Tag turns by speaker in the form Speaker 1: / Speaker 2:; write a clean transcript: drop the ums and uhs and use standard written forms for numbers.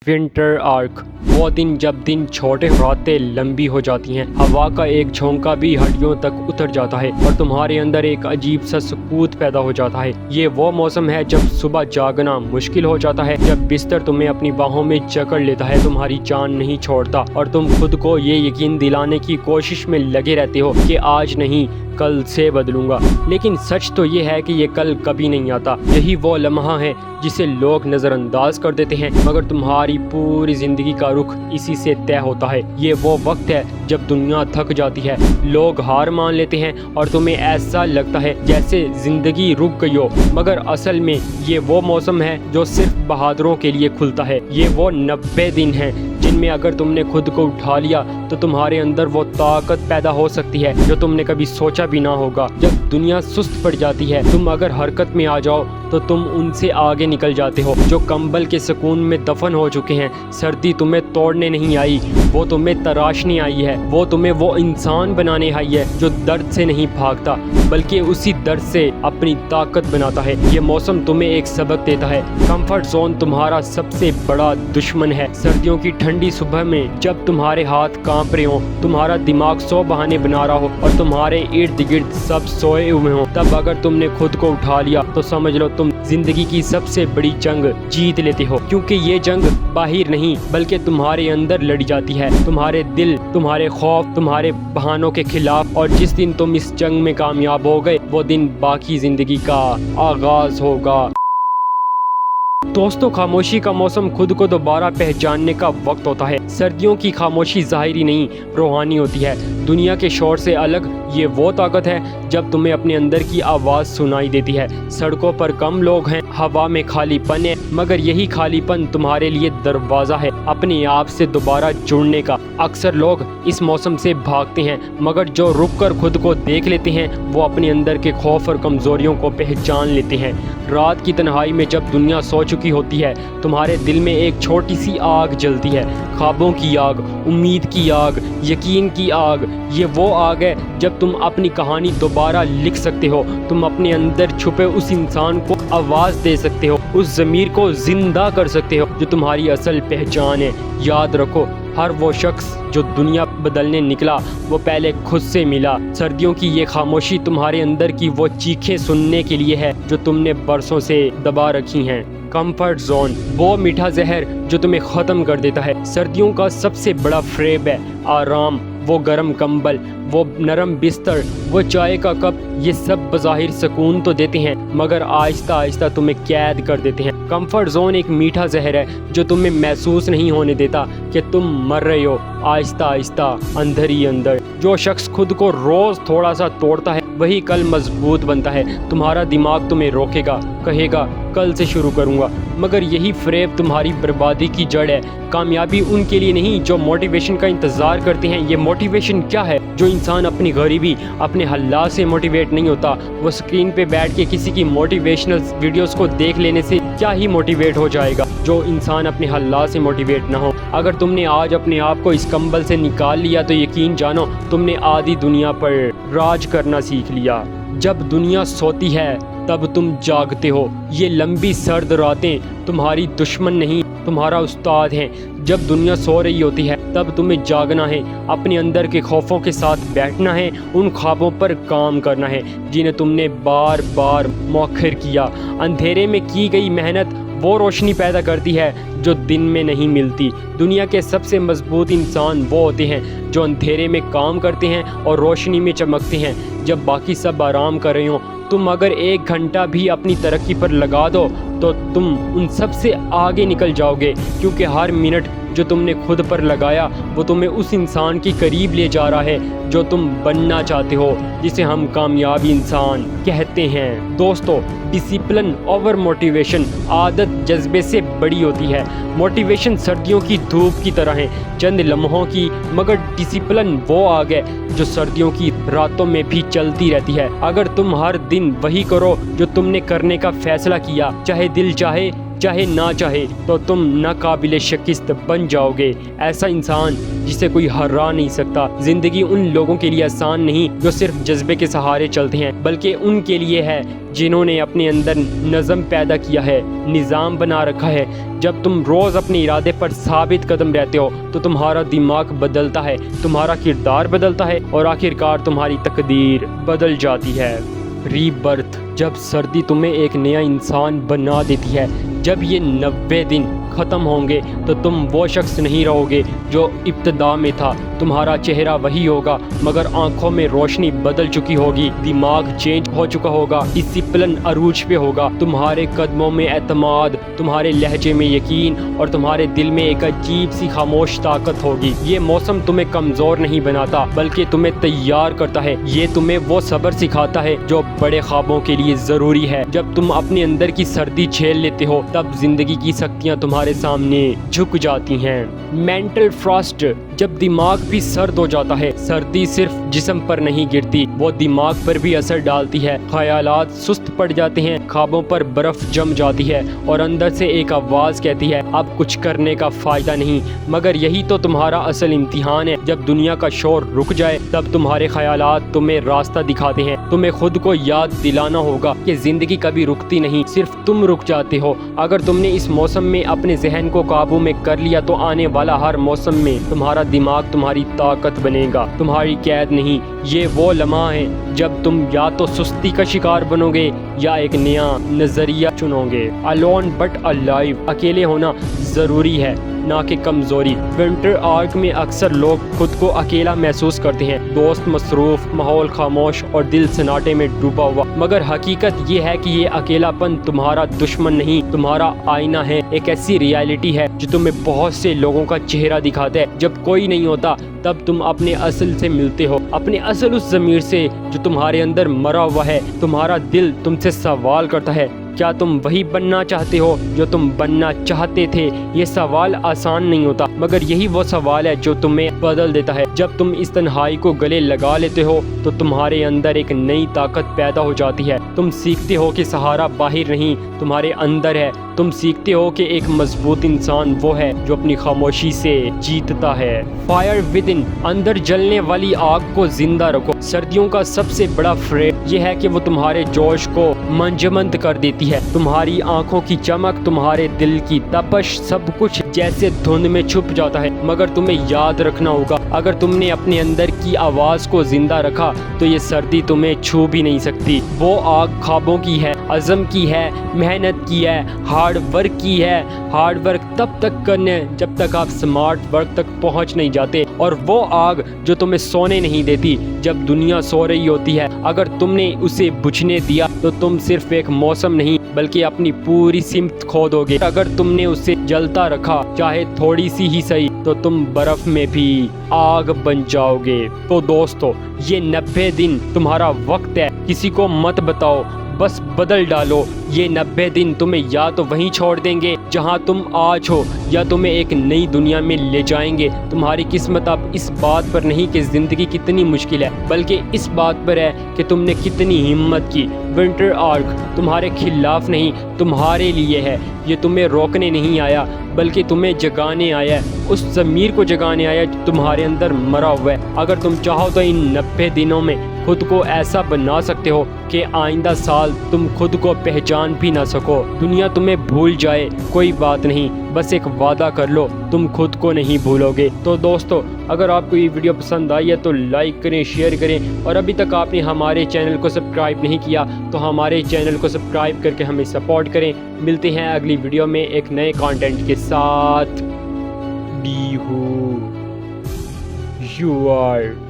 Speaker 1: Winter arc وہ دن جب دن چھوٹے راتیں لمبی ہو جاتی ہیں، ہوا کا ایک جھونکا بھی ہڈیوں تک اتر جاتا ہے اور تمہارے اندر ایک عجیب سا سکوت پیدا ہو جاتا ہے۔ یہ وہ موسم ہے جب صبح جاگنا مشکل ہو جاتا ہے، جب بستر تمہیں اپنی باہوں میں جکڑ لیتا ہے، تمہاری جان نہیں چھوڑتا اور تم خود کو یہ یقین دلانے کی کوشش میں لگے رہتے ہو کہ آج نہیں کل سے بدلوں گا۔ لیکن سچ تو یہ ہے کہ یہ کل کبھی نہیں آتا۔ یہی وہ لمحہ ہے جسے لوگ نظر انداز کر دیتے ہیں، مگر تمہاری پوری زندگی کا رخ اسی سے طے ہوتا ہے۔ یہ وہ وقت ہے جب دنیا تھک جاتی ہے، لوگ ہار مان لیتے ہیں اور تمہیں ایسا لگتا ہے جیسے زندگی رک گئی ہو، مگر اصل میں یہ وہ موسم ہے جو صرف بہادروں کے لیے کھلتا ہے۔ یہ وہ 90 دن ہیں جن میں اگر تم نے خود کو اٹھا لیا تو تمہارے اندر وہ طاقت پیدا ہو سکتی ہے جو تم نے کبھی سوچا بھی نہ ہوگا۔ جب دنیا سست پڑ جاتی ہے، تم اگر حرکت میں آ جاؤ تو تم ان سے آگے نکل جاتے ہو جو کمبل کے سکون میں دفن ہو چکے ہیں۔ سردی تمہیں توڑنے نہیں آئی، وہ تمہیں تراشنے آئی ہے۔ وہ تمہیں وہ انسان بنانے آئی ہے جو درد سے نہیں بھاگتا بلکہ اسی درد سے اپنی طاقت بناتا ہے۔ یہ موسم تمہیں ایک سبق دیتا ہے۔ کمفرٹ زون تمہارا سب سے بڑا دشمن ہے۔ سردیوں کی ٹھنڈی صبح میں جب تمہارے ہاتھ کانپ رہے ہوں، تمہارا دماغ 100 بہانے بنا رہا ہو اور تمہارے ارد گرد سب سوئے ہوئے ہوں، تب اگر تم نے خود کو اٹھا لیا تو سمجھ لو تم زندگی کی سب سے بڑی جنگ جیت لیتے ہو، کیونکہ یہ جنگ باہر نہیں بلکہ تمہارے اندر لڑی جاتی ہے، تمہارے دل، تمہارے خوف، تمہارے بہانوں کے خلاف۔ اور جس دن تم اس جنگ میں کامیاب ہو گئے وہ دن باقی زندگی کا آغاز ہوگا۔ دوستو، خاموشی کا موسم خود کو دوبارہ پہچاننے کا وقت ہوتا ہے۔ سردیوں کی خاموشی ظاہری نہیں، روحانی ہوتی ہے۔ دنیا کے شور سے الگ یہ وہ طاقت ہے جب تمہیں اپنے اندر کی آواز سنائی دیتی ہے۔ سڑکوں پر کم لوگ ہیں، ہوا میں خالی پن ہے، مگر یہی خالی پن تمہارے لیے دروازہ ہے اپنے آپ سے دوبارہ جڑنے کا۔ اکثر لوگ اس موسم سے بھاگتے ہیں، مگر جو رک کر خود کو دیکھ لیتے ہیں وہ اپنے اندر کے خوف اور کمزوریوں کو پہچان لیتے ہیں۔ رات کی تنہائی میں جب دنیا سو چکی ہوتی ہے، تمہارے دل میں ایک چھوٹی سی آگ جلتی ہے، خوابوں کی آگ، امید کی آگ، یقین کی آگ۔ یہ وہ آگ ہے جب تم اپنی کہانی دوبارہ لکھ سکتے ہو، تم اپنے اندر چھپے اس انسان کو آواز دے سکتے ہو، اس ضمیر کو زندہ کر سکتے ہو جو تمہاری اصل پہچان ہے۔ یاد رکھو، ہر وہ شخص جو دنیا بدلنے نکلا وہ پہلے خود سے ملا۔ سردیوں کی یہ خاموشی تمہارے اندر کی وہ چیخیں سننے کے لیے ہے جو تم نے برسوں سے دبا رکھی ہیں۔ کمفرٹ زون وہ میٹھا زہر جو تمہیں ختم کر دیتا ہے۔ سردیوں کا سب سے بڑا فریب ہے آرام۔ وہ گرم کمبل، وہ نرم بستر، وہ چائے کا کپ، یہ سب بظاہر سکون تو دیتے ہیں مگر آہستہ آہستہ تمہیں قید کر دیتے ہیں۔ کمفرٹ زون ایک میٹھا زہر ہے جو تمہیں محسوس نہیں ہونے دیتا کہ تم مر رہے ہو، آہستہ آہستہ اندر ہی اندر۔ جو شخص خود کو روز تھوڑا سا توڑتا ہے وہی کل مضبوط بنتا ہے۔ تمہارا دماغ تمہیں روکے گا، کہے گا کل سے شروع کروں گا، مگر یہی فریب تمہاری بربادی کی جڑ ہے۔ کامیابی ان کے لیے نہیں جو موٹیویشن کا انتظار کرتے ہیں۔ یہ موٹیویشن کیا ہے؟ جو انسان اپنی غریبی، اپنے حالات سے موٹیویٹ نہیں ہوتا، وہ سکرین پہ بیٹھ کے کسی کی موٹیویشنل ویڈیوز کو دیکھ لینے سے کیا ہی موٹیویٹ ہو جائے گا۔ جو انسان اپنے حالات سے موٹیویٹ نہ ہو، اگر تم نے آج اپنے آپ کو اس کمبل سے نکال لیا تو یقین جانو تم نے آدھی دنیا پر راج کرنا سیکھ لیا۔ جب دنیا سوتی ہے تب تم جاگتے ہو۔ یہ لمبی سرد راتیں تمہاری دشمن نہیں، تمہارا استاد ہیں۔ جب دنیا سو رہی ہوتی ہے تب تمہیں جاگنا ہے، اپنے اندر کے خوفوں کے ساتھ بیٹھنا ہے، ان خوابوں پر کام کرنا ہے جنہیں تم نے بار بار مؤخر کیا۔ اندھیرے میں کی گئی محنت وہ روشنی پیدا کرتی ہے جو دن میں نہیں ملتی۔ دنیا کے سب سے مضبوط انسان وہ ہوتے ہیں جو اندھیرے میں کام کرتے ہیں اور روشنی میں چمکتے ہیں جب باقی سب آرام کر رہے ہوں۔ تم اگر 1 گھنٹہ بھی اپنی ترقی پر لگا دو تو تم ان سب سے آگے نکل جاؤ گے، کیونکہ ہر منٹ جو تم نے خود پر لگایا وہ تمہیں اس انسان کے قریب لے جا رہا ہے جو تم بننا چاہتے ہو، جسے ہم کامیابی انسان کہتے ہیں۔ دوستو، ڈسپلن اوور موٹیویشن، عادت جذبے سے بڑی ہوتی ہے۔ موٹیویشن سردیوں کی دھوپ کی طرح ہے، چند لمحوں کی، مگر ڈسپلن وہ آگ ہے جو سردیوں کی راتوں میں بھی چلتی رہتی ہے۔ اگر تم ہر دن وہی کرو جو تم نے کرنے کا فیصلہ کیا، چاہے دل چاہے چاہے نہ چاہے تو تم ناقابل شکست بن جاؤ گے۔ ایسا انسان جسے کوئی ہرا نہیں سکتا۔ زندگی ان لوگوں کے لیے آسان نہیں جو صرف جذبے کے سہارے چلتے ہیں، بلکہ ان کے لیے ہے جنہوں نے اپنے اندر نظم پیدا کیا ہے، نظام بنا رکھا ہے۔ جب تم روز اپنے ارادے پر ثابت قدم رہتے ہو تو تمہارا دماغ بدلتا ہے، تمہارا کردار بدلتا ہے اور آخرکار تمہاری تقدیر بدل جاتی ہے۔ ری برتھ، جب سردی تمہیں ایک نیا انسان بنا دیتی ہے۔ جب یہ 90 دن ختم ہوں گے تو تم وہ شخص نہیں رہو گے جو ابتدا میں تھا۔ تمہارا چہرہ وہی ہوگا مگر آنکھوں میں روشنی بدل چکی ہوگی، دماغ چینج ہو چکا ہوگا، ڈسپلن عروج پہ ہوگا، تمہارے قدموں میں اعتماد، تمہارے لہجے میں یقین اور تمہارے دل میں ایک عجیب سی خاموش طاقت ہوگی۔ یہ موسم تمہیں کمزور نہیں بناتا بلکہ تمہیں تیار کرتا ہے۔ یہ تمہیں وہ صبر سکھاتا ہے جو بڑے خوابوں کے لیے ضروری ہے۔ جب تم اپنے اندر کی سردی جھیل لیتے ہو تب زندگی کی سختیاں تمہارے سامنے جھک جاتی ہیں۔ مینٹل فراسٹ، جب دماغ بھی سرد ہو جاتا ہے۔ سردی صرف جسم پر نہیں گرتی، وہ دماغ پر بھی اثر ڈالتی ہے۔ خیالات سست پڑ جاتے ہیں، خوابوں پر برف جم جاتی ہے اور اندر سے ایک آواز کہتی ہے اب کچھ کرنے کا فائدہ نہیں۔ مگر یہی تو تمہارا اصل امتحان ہے۔ جب دنیا کا شور رک جائے تب تمہارے خیالات تمہیں راستہ دکھاتے ہیں۔ تمہیں خود کو یاد دلانا ہوگا کہ زندگی کبھی رکتی نہیں، صرف تم رک جاتے ہو۔ اگر تم نے اس موسم میں اپنے ذہن کو قابو میں کر لیا تو آنے والا ہر موسم میں تمہارا دماغ تمہاری طاقت بنے گا، تمہاری قید نہیں۔ یہ وہ لمحہ ہے جب تم یا تو سستی کا شکار بنو گے یا ایک نیا نظریہ چنو گے۔ alone but alive، اکیلے ہونا ضروری ہے نہ کہ کمزوری۔ ونٹر آرک میں اکثر لوگ خود کو اکیلا محسوس کرتے ہیں، دوست مصروف، ماحول خاموش اور دل سناٹے میں ڈوبا ہوا۔ مگر حقیقت یہ ہے کہ یہ اکیلا پن تمہارا دشمن نہیں، تمہارا آئینہ ہے، ایک ایسی ریالٹی ہے جو تمہیں بہت سے لوگوں کا چہرہ دکھاتا ہے۔ جب کوئی نہیں ہوتا تب تم اپنے اصل سے ملتے ہو، اپنے اصل اس ضمیر سے جو تمہارے اندر مرا ہوا ہے۔ تمہارا دل تم سے سوال کرتا ہے کیا تم وہی بننا چاہتے ہو جو تم بننا چاہتے تھے؟ یہ سوال آسان نہیں ہوتا مگر یہی وہ سوال ہے جو تمہیں بدل دیتا ہے۔ جب تم اس تنہائی کو گلے لگا لیتے ہو تو تمہارے اندر ایک نئی طاقت پیدا ہو جاتی ہے۔ تم سیکھتے ہو کہ سہارا باہر نہیں تمہارے اندر ہے۔ تم سیکھتے ہو کہ ایک مضبوط انسان وہ ہے جو اپنی خاموشی سے جیتتا ہے۔ فائر ودن، اندر جلنے والی آگ کو زندہ رکھو۔ سردیوں کا سب سے بڑا فریب یہ ہے کہ وہ تمہارے جوش کو منجمد کر دیتی ہے۔ تمہاری آنکھوں کی چمک، تمہارے دل کی تپش، سب کچھ جیسے دھند میں چھپ جاتا ہے۔ مگر تمہیں یاد رکھنا ہوگا اگر تم نے اپنے اندر کی آواز کو زندہ رکھا تو یہ سردی تمہیں چھو بھی نہیں سکتی۔ وہ آگ خوابوں کی ہے، عزم کی ہے، محنت کی ہے، ہارڈ ورک کی ہے۔ ہارڈ ورک تب تک کرنے جب تک آپ سمارٹ ورک تک پہنچ نہیں جاتے، اور وہ آگ جو تمہیں سونے نہیں دیتی جب دنیا سو رہی ہوتی ہے۔ اگر تم نے اسے بجھنے دیا تو تم صرف ایک موسم نہیں بلکہ اپنی پوری سمت کھو دو گے۔ اگر تم نے اسے جلتا رکھا چاہے تھوڑی سی ہی صحیح تو تم برف میں بھی آگ بن جاؤ گے۔ تو دوستو، یہ 90 دن تمہارا وقت ہے، کسی کو مت بتاؤ، بس بدل ڈالو۔ یہ 90 دن تمہیں یا تو وہیں چھوڑ دیں گے جہاں تم آج ہو یا تمہیں ایک نئی دنیا میں لے جائیں گے۔ تمہاری قسمت اب اس بات پر نہیں کہ زندگی کتنی مشکل ہے بلکہ اس بات پر ہے کہ تم نے کتنی ہمت کی۔ ونٹر آرک تمہارے خلاف نہیں، تمہارے لیے ہے۔ یہ تمہیں روکنے نہیں آیا بلکہ تمہیں جگانے آیا ہے، اس ضمیر کو جگانے آیا جو تمہارے اندر مرا ہوا ہے۔ اگر تم چاہو تو ان 90 دنوں میں خود کو ایسا بنا سکتے ہو کہ آئندہ سال تم خود کو پہچان بھی نہ سکو۔ دنیا تمہیں بھول جائے کوئی بات نہیں، بس ایک وعدہ کر لو تم خود کو نہیں بھولو گے۔ تو دوستو، اگر آپ کو یہ ویڈیو پسند آئی ہے تو لائک کریں، شیئر کریں، اور ابھی تک آپ نے ہمارے چینل کو سبسکرائب نہیں کیا تو ہمارے چینل کو سبسکرائب کر کے ہمیں سپورٹ کریں۔ ملتے ہیں اگلی ویڈیو میں ایک نئے کانٹینٹ کے ساتھ۔ Be who you are.